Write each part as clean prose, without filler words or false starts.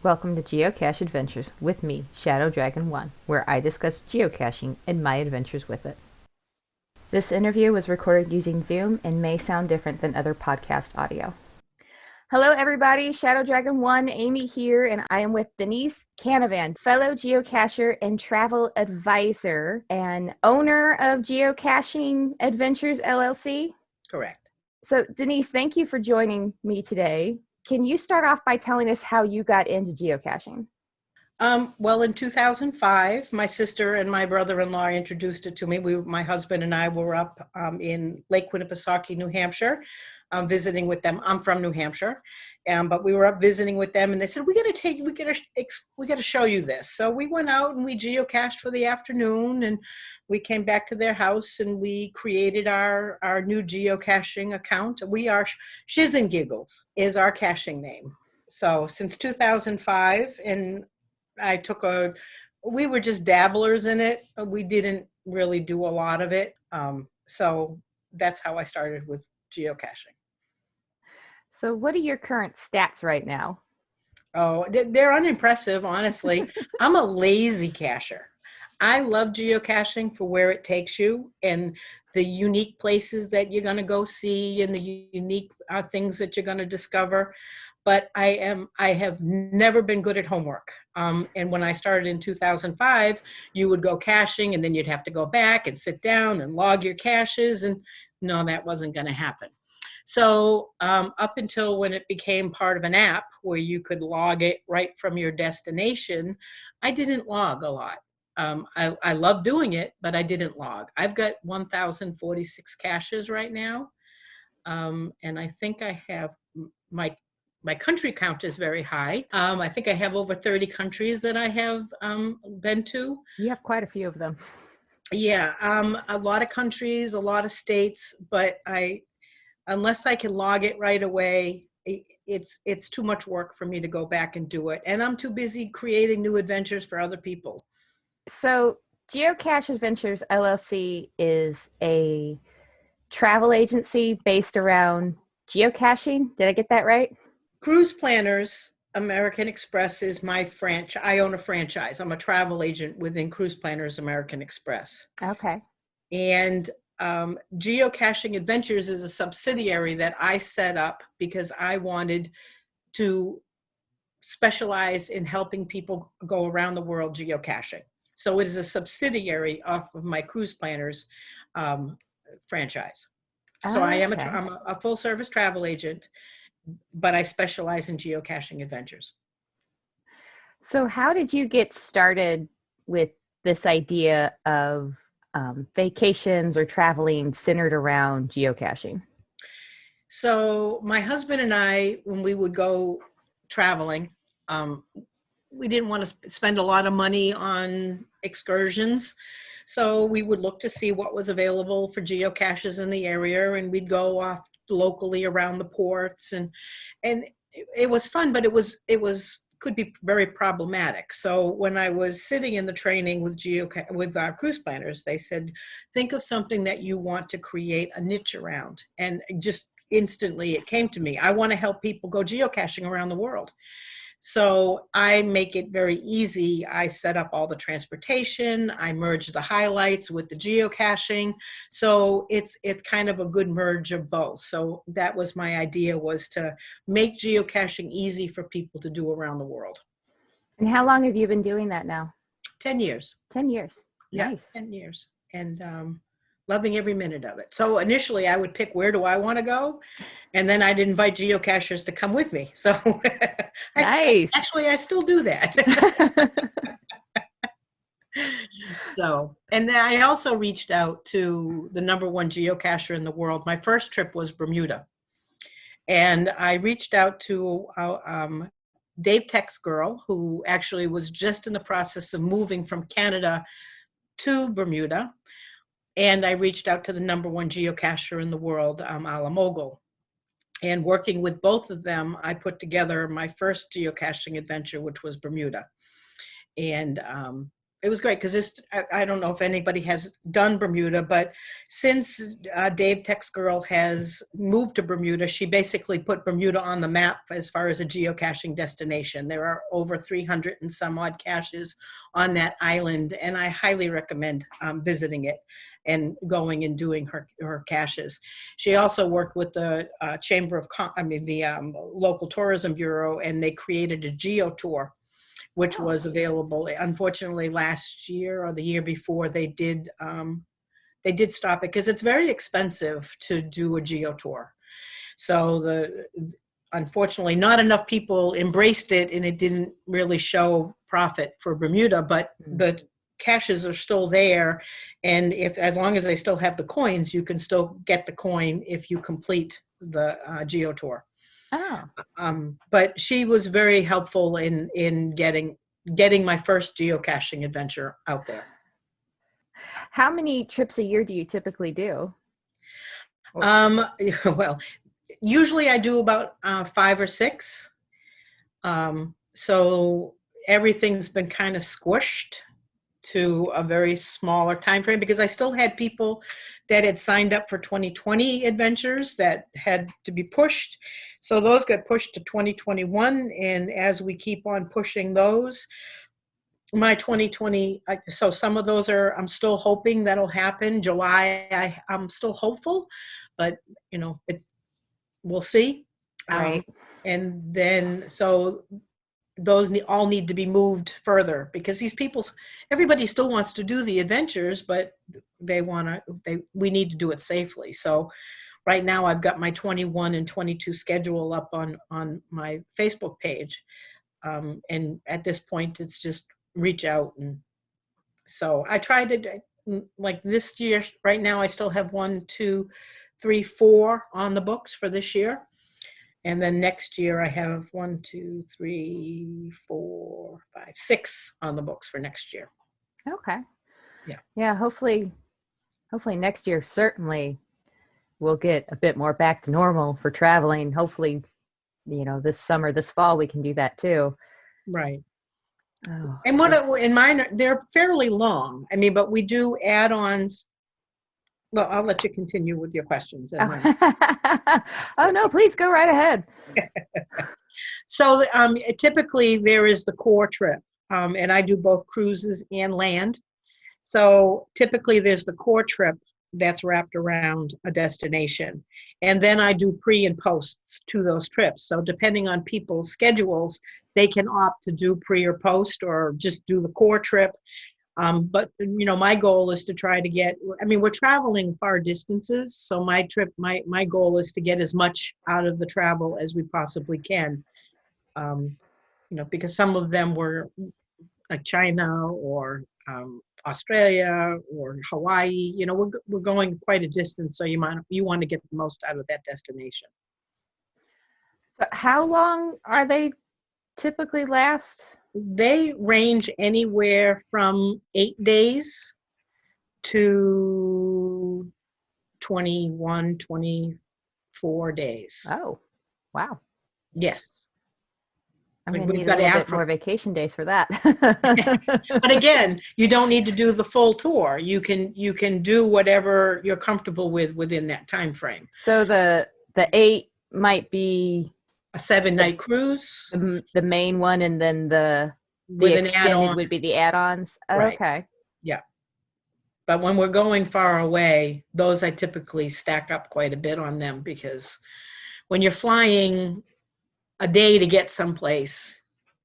Welcome to Geocache Adventures with me, Shadow Dragon 1, where I discuss geocaching and my adventures with it. This interview was recorded using Zoom and may sound different than other podcast audio. Hello, everybody. Shadow Dragon 1, Amy here, and I am with Denise Canavan, fellow geocacher and travel advisor and owner of Geocaching Adventures, LLC. Correct. So, Denise, thank you for joining me today. Can you start off by telling us how you got into geocaching? Well, in 2005, my sister and my brother-in-law introduced it to me. My husband and I were up in Lake Winnipesaukee, New Hampshire, visiting with them. I'm from New Hampshire, but we were up visiting with them, and they said, we got to show you this. So we went out and we geocached for the afternoon, and we came back to their house and we created our new geocaching account. We are Shiz and Giggles is our caching name. So since 2005, and we were just dabblers in it. We didn't really do a lot of it. So that's how I started with geocaching. So what are your current stats right now? Oh, they're unimpressive, honestly. I'm a lazy cacher. I love geocaching for where it takes you and the unique places that you're going to go see and the unique things that you're going to discover. But I have never been good at homework. And when I started in 2005, you would go caching and then you'd have to go back and sit down and log your caches. And no, that wasn't going to happen. So up until when it became part of an app where you could log it right from your destination, I didn't log a lot. I love doing it, but I didn't log. I've got 1,046 caches right now. And I think I have my country count is very high. I think I have over 30 countries that I have been to. You have quite a few of them. Yeah, a lot of countries, a lot of states, but unless I can log it right away, it's too much work for me to go back and do it. And I'm too busy creating new adventures for other people. So Geocache Adventures LLC is a travel agency based around geocaching. Did I get that right? Cruise Planners American Express is my franchise. I own a franchise. I'm a travel agent within Cruise Planners American Express. Okay. And Geocaching Adventures is a subsidiary that I set up because I wanted to specialize in helping people go around the world geocaching. So it is a subsidiary off of my Cruise Planners franchise. So I'm a full service travel agent, but I specialize in geocaching adventures. So how did you get started with this idea of vacations or traveling centered around geocaching? So my husband and I, when we would go traveling, we didn't want to spend a lot of money on excursions. So we would look to see what was available for geocaches in the area, and we'd go off locally around the ports, and it was fun, but it could be very problematic. So when I was sitting in the training with our Cruise Planners, they said, think of something that you want to create a niche around. And just instantly it came to me, I want to help people go geocaching around the world. So I make it very easy. I set up all the transportation. I merge the highlights with the geocaching. So it's kind of a good merge of both. So that was my idea, was to make geocaching easy for people to do around the world. And how long have you been doing that now? 10 years. 10 years. Yeah, Nice. 10 years. And loving every minute of it. So initially I would pick, where do I want to go? And then I'd invite geocachers to come with me. So nice. I still do that. So, and then I also reached out to the #1 geocacher in the world. My first trip was Bermuda. And I reached out to Dave Tech's girl, who actually was just in the process of moving from Canada to Bermuda. And I reached out to the #1 geocacher in the world, Ala Mogul. And working with both of them, I put together my first geocaching adventure, which was Bermuda. And it was great because I don't know if anybody has done Bermuda, but since Dave Tex Girl has moved to Bermuda, she basically put Bermuda on the map as far as a geocaching destination. There are over 300 and some odd caches on that island, and I highly recommend visiting it and going and doing her caches. She also worked with the the local tourism bureau, and they created a geo tour, which was available. Unfortunately, last year or the year before, they did stop it because it's very expensive to do a geo tour. So unfortunately, not enough people embraced it, and it didn't really show profit for Bermuda. But the caches are still there, and as long as they still have the coins, you can still get the coin if you complete the geo tour. Oh. But she was very helpful in getting my first geocaching adventure out there. How many trips a year do you typically do? Well, usually I do about 5 or 6. So everything's been kind of squished to a very smaller time frame because I still had people that had signed up for 2020 adventures that had to be pushed. So those got pushed to 2021. And as we keep on pushing those, my 2020, so some of those I'm still hoping that'll happen. July, I'm still hopeful, but we'll see. Right. And then, so those all need to be moved further because everybody still wants to do the adventures, but we need to do it safely. So right now I've got my 21 and 22 schedule up on my Facebook page. And at this point it's just reach out. And so I tried to, like this year, right now I still have 1, 2, 3, 4 on the books for this year. And then next year I have 1, 2, 3, 4, 5, 6 on the books for next year. Okay. Yeah. Yeah. Hopefully next year, certainly we'll get a bit more back to normal for traveling. Hopefully, this summer, this fall, we can do that too. Right. Oh. And in mine, they're fairly long. I mean, but we do add-ons. Well, I'll let you continue with your questions. Oh, no, please go right ahead. So typically there is the core trip, and I do both cruises and land. So typically there's the core trip that's wrapped around a destination. And then I do pre and posts to those trips. So depending on people's schedules, they can opt to do pre or post or just do the core trip. But my goal is to try to we're traveling far distances. So my goal is to get as much out of the travel as we possibly can. Because some of them were like China or Australia or Hawaii. We're going quite a distance. So you want to get the most out of that destination. So how long are they typically last? They range anywhere from 8 days to 21, 24 days. Oh, wow. Yes. I'm going to need a little bit more vacation days for that. But again, you don't need to do the full tour. You can do whatever you're comfortable with within that time frame. So the 8 might be a 7-night cruise, the main one, and then the extended would be the add-ons. Right. Okay. Yeah. But when we're going far away, those I typically stack up quite a bit on them because when you're flying a day to get someplace,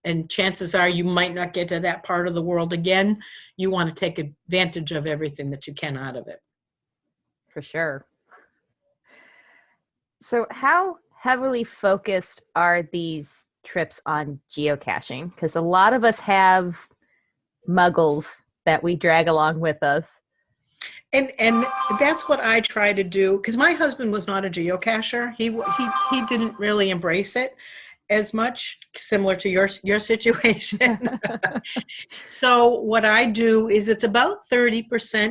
and chances are you might not get to that part of the world again, you want to take advantage of everything that you can out of it. For sure. So how heavily focused are these trips on geocaching? Because a lot of us have muggles that we drag along with us. And that's what I try to do, because my husband was not a geocacher. He didn't really embrace it. as much, similar to your situation. So what I do is it's about 30%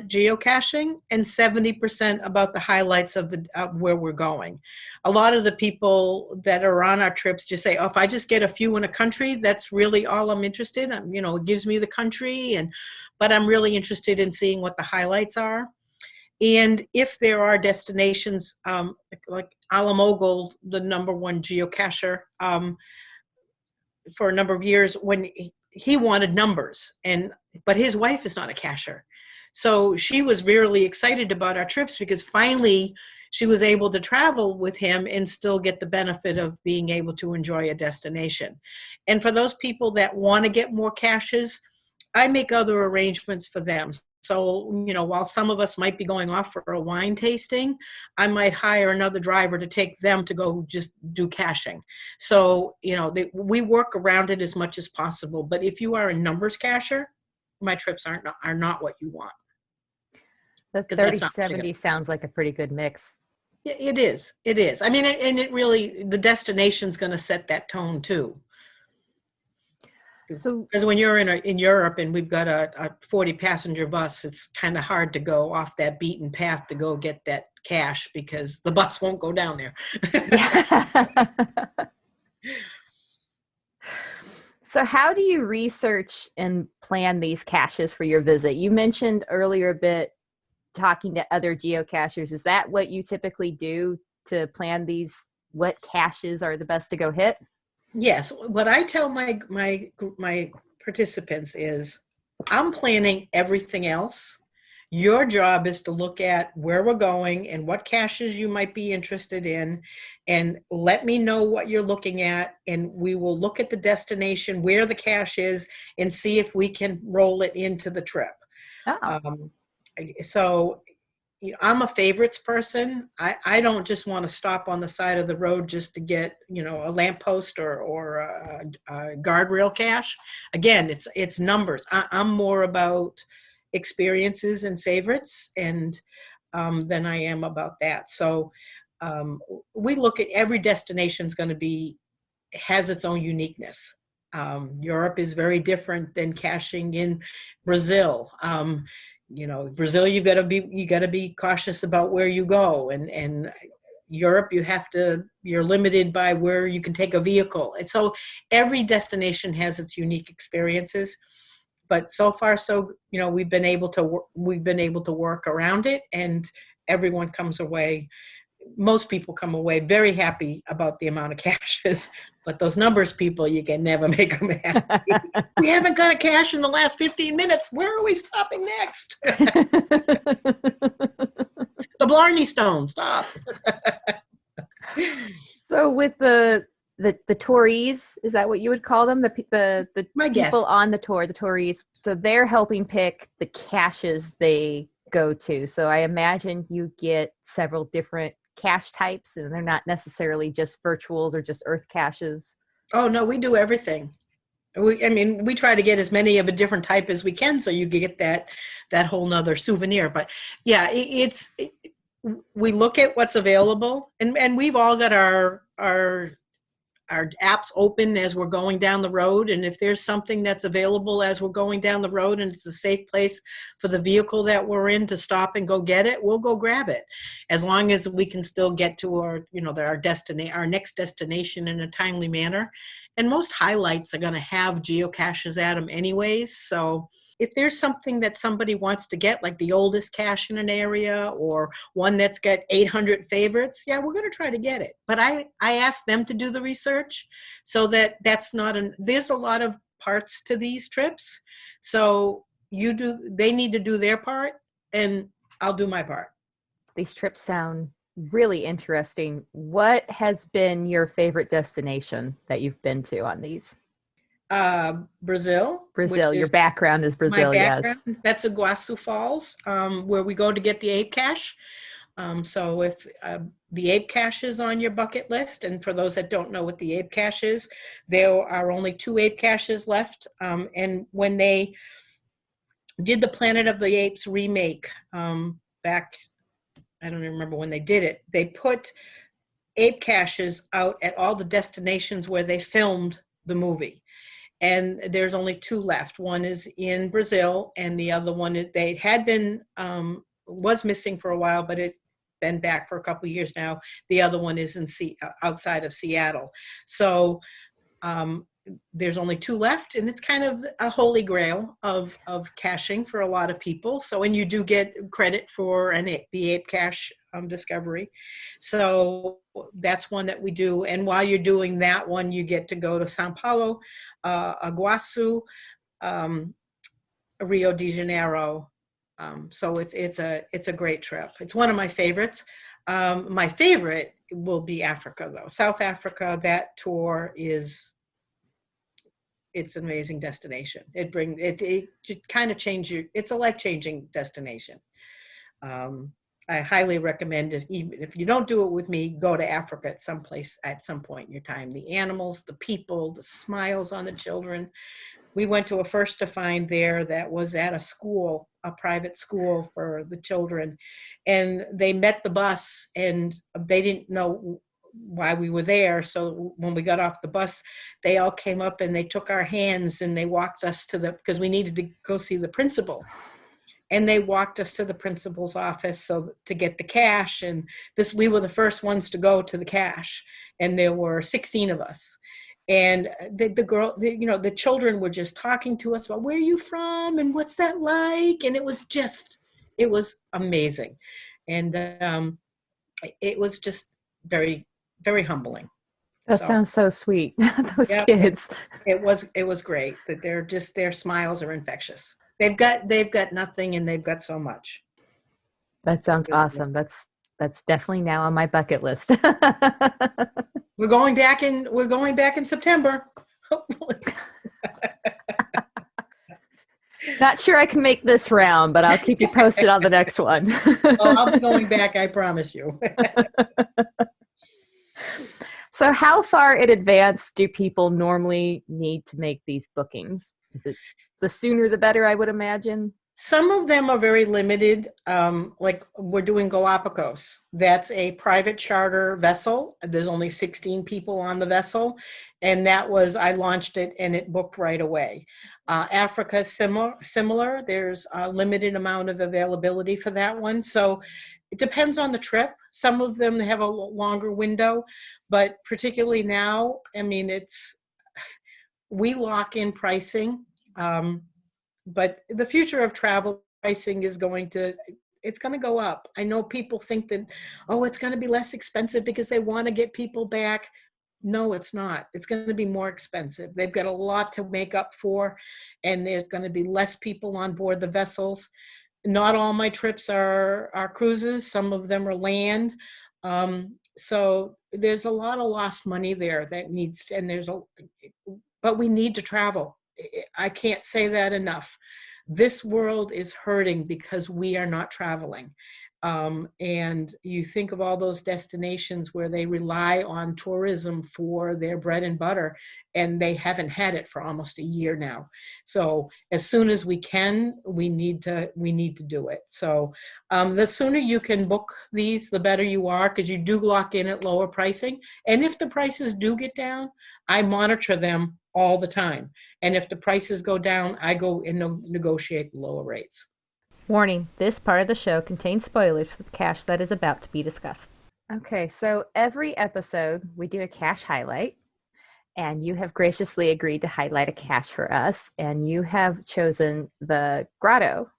geocaching and 70% about the highlights of where we're going. A lot of the people that are on our trips just say, "Oh, if I just get a few in a country, that's really all I'm interested in. It gives me the country, but I'm really interested in seeing what the highlights are." And if there are destinations, like Alamogul, the number one geocacher, for a number of years, when he wanted numbers, but his wife is not a cacher. So she was really excited about our trips because finally she was able to travel with him and still get the benefit of being able to enjoy a destination. And for those people that want to get more caches, I make other arrangements for them. So, while some of us might be going off for a wine tasting, I might hire another driver to take them to go just do caching. So, we work around it as much as possible. But if you are a numbers cacher, my trips are not what you want. The 30/70 sounds like a pretty good mix. It is. It is. I mean, and it really, the destination's going to set that tone too. Because when you're in Europe and we've got a 40 passenger bus, it's kind of hard to go off that beaten path to go get that cache because the bus won't go down there. So how do you research and plan these caches for your visit? You mentioned earlier a bit talking to other geocachers. Is that what you typically do to plan these? What caches are the best to go hit? Yes. What I tell my participants is, I'm planning everything else. Your job is to look at where we're going and what caches you might be interested in, and let me know what you're looking at, and we will look at the destination, where the cache is, and see if we can roll it into the trip. So I'm a favorites person. I don't just want to stop on the side of the road just to get, a lamppost or a guardrail cache. Again, it's numbers. I'm more about experiences and favorites than I am about that. So we look at every destination's going to has its own uniqueness. Europe is very different than caching in Brazil. Brazil, you got to be cautious about where you go, and Europe, you're limited by where you can take a vehicle. And so every destination has its unique experiences, but so far, we've been able to work around it, and everyone comes away. Most people come away very happy about the amount of caches, but those numbers people, you can never make them happy. We haven't got a cache in the last 15 minutes. Where are we stopping next? The Blarney Stone, stop. So with the tourees, is that what you would call them? The people on the tour, the tourees. So they're helping pick the caches they go to. So I imagine you get several different cache types, and they're not necessarily just virtuals or just earth caches. Oh no, we do everything. We try to get as many of a different type as we can, so you get that whole nother souvenir. But yeah, we look at what's available, and we've all got our apps open as we're going down the road. And if there's something that's available as we're going down the road and it's a safe place for the vehicle that we're in to stop and go get it, we'll go grab it, as long as we can still get to our next destination in a timely manner. And most highlights are going to have geocaches at them anyways. So if there's something that somebody wants to get, like the oldest cache in an area or one that's got 800 favorites, yeah, we're going to try to get it. But I ask them to do the research, so there's a lot of parts to these trips. So they need to do their part, and I'll do my part. These trips sound really interesting. What has been your favorite destination that you've been to on these? Brazil. Your background is Brazil, yes. That's Iguazu Falls, where we go to get the ape cache. So if the ape cache is on your bucket list, and for those that don't know what the ape cache is, there are only 2 ape caches left. And when they did the Planet of the Apes remake back, I don't even remember when they did it, they put ape caches out at all the destinations where they filmed the movie. And there's only 2 left. One is in Brazil, and the other one, they had been, was missing for a while, but it's been back for a couple of years now. The other one is outside of Seattle. So there's only 2 left, and it's kind of a holy grail of caching for a lot of people. So, and you do get credit for the ape cache discovery. So that's one that we do. And while you're doing that one, you get to go to Sao Paulo, Iguazu, Rio de Janeiro. So it's a great trip. It's one of my favorites. My favorite will be Africa, though. South Africa, that tour it's an amazing destination. It kind of it's a life-changing destination. I highly recommend even if you don't do it with me, go to Africa at some point in your time. The animals, the people, the smiles on the children. We went to a First to Find there that was at a private school for the children. And they met the bus and they didn't know why we were there. So when we got off the bus, they all came up and they took our hands and they walked us because we needed to go see the principal. And they walked us to the principal's office to get the cache. And we were the first ones to go to the cache. And there were 16 of us. And the children were just talking to us about, where are you from? And what's that like? And it was amazing. And it was just very, very humbling. That sounds so sweet. Those kids. It was great that their smiles are infectious. They've got nothing and they've got so much. That sounds awesome. That's definitely now on my bucket list. We're going back in September. Hopefully. Not sure I can make this round, but I'll keep you posted on the next one. Well, I'll be going back, I promise you. So how far in advance do people normally need to make these bookings? Is it the sooner the better, I would imagine? Some of them are very limited. Like we're doing Galapagos. That's a private charter vessel. There's only 16 people on the vessel. And I launched it and it booked right away. Africa is similar. There's a limited amount of availability for that one. So it depends on the trip. Some of them have a longer window, but particularly now, I mean, we lock in pricing. But the future of travel pricing is it's going to go up. I know people think that, it's going to be less expensive because they want to get people back. No, it's not. It's going to be more expensive. They've got a lot to make up for, and there's going to be less people on board the vessels. Not all my trips are cruises. Some of them are land. So there's a lot of lost money there but we need to travel. I can't say that enough. This world is hurting because we are not traveling. And you think of all those destinations where they rely on tourism for their bread and butter, and they haven't had it for almost a year now. So as soon as we can, we need to do it. So the sooner you can book these, the better you are, because you do lock in at lower pricing. And if the prices do get down, I monitor them all the time. And if the prices go down, I go and negotiate lower rates. Warning, this part of the show contains spoilers for the cache that is about to be discussed. Okay, so every episode we do a cache highlight, and you have graciously agreed to highlight a cache for us, and you have chosen the Grotto.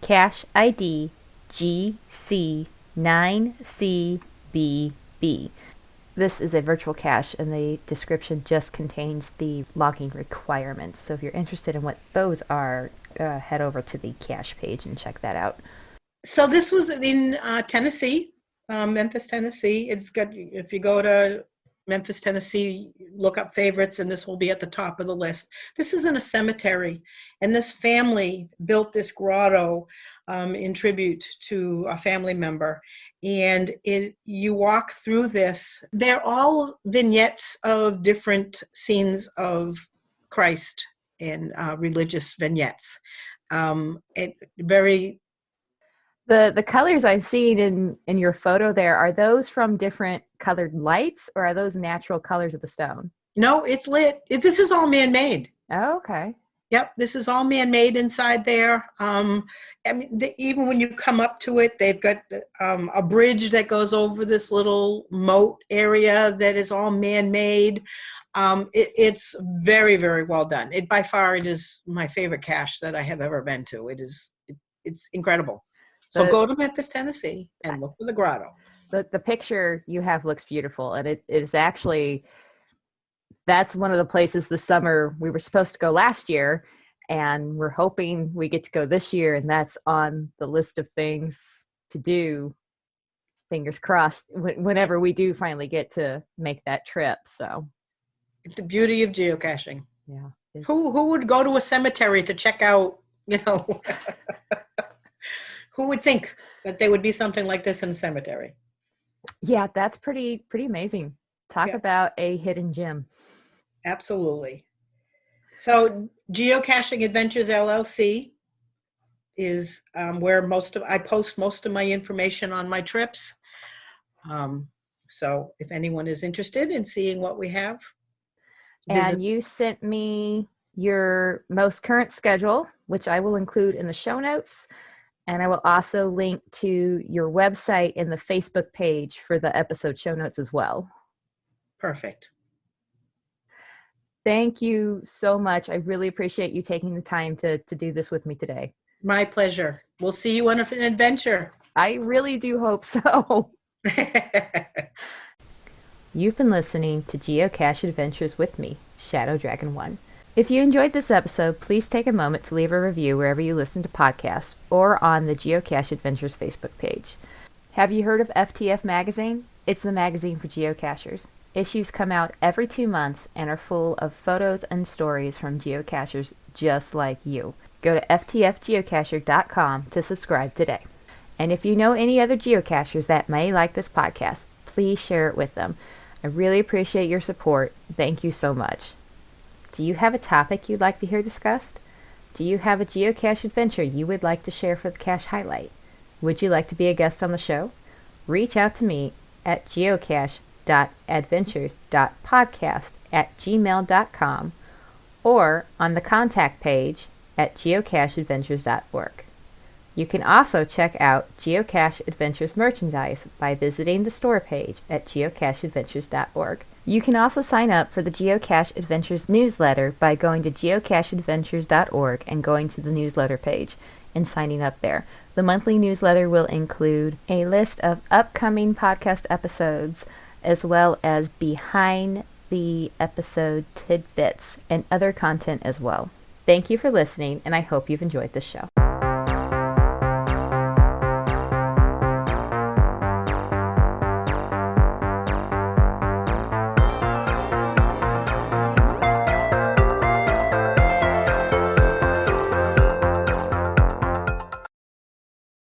Cache ID GC9CBB. This is a virtual cache, and the description just contains the logging requirements. So if you're interested in what those are, head over to the cache page and check that out. So this was in Tennessee, Memphis, Tennessee. If you go to Memphis, Tennessee, look up favorites, and this will be at the top of the list. This is in a cemetery, and this family built this grotto in tribute to a family member. And you walk through this. They're all vignettes of different scenes of Christ and religious vignettes. The colors I've seen in your photo there, are those from different colored lights, or are those natural colors of the stone? No, it's lit. This is all man-made. Oh, okay. Yep, this is all man-made inside there. I mean, even when you come up to it, they've got a bridge that goes over this little moat area that is all man-made. It's very, very well done. By far, it is my favorite cache that I have ever been to. It's incredible. So go to Memphis, Tennessee, and look for the grotto. The picture you have looks beautiful, and it is actually, that's one of the places this summer we were supposed to go last year, and we're hoping we get to go this year, and that's on the list of things to do. Fingers crossed, whenever we do finally get to make that trip. So the beauty of geocaching. Yeah. Who would go to a cemetery to check out, who would think that there would be something like this in a cemetery? Yeah, that's pretty amazing. Talk about a hidden gem. Absolutely. So Geocaching Adventures LLC is where I post most of my information on my trips. So if anyone is interested in seeing what we have. And you sent me your most current schedule, which I will include in the show notes. And I will also link to your website in the Facebook page for the episode show notes as well. Perfect. Thank you so much. I really appreciate you taking the time to do this with me today. My pleasure. We'll see you on an adventure. I really do hope so. You've been listening to Geocache Adventures with me, Shadow Dragon 1. If you enjoyed this episode, please take a moment to leave a review wherever you listen to podcasts or on the Geocache Adventures Facebook page. Have you heard of FTF Magazine? It's the magazine for geocachers. Issues come out every 2 months and are full of photos and stories from geocachers just like you. Go to ftfgeocacher.com to subscribe today. And if you know any other geocachers that may like this podcast, please share it with them. I really appreciate your support. Thank you so much. Do you have a topic you'd like to hear discussed? Do you have a geocache adventure you would like to share for the Cache Highlight? Would you like to be a guest on the show? Reach out to me at geocache.adventures.podcast@gmail.com or on the contact page at geocacheadventures.org. You can also check out Geocache Adventures merchandise by visiting the store page at geocacheadventures.org. You can also sign up for the Geocache Adventures newsletter by going to geocacheadventures.org and going to the newsletter page and signing up there. The monthly newsletter will include a list of upcoming podcast episodes as well as behind the episode tidbits and other content as well. Thank you for listening, and I hope you've enjoyed this show.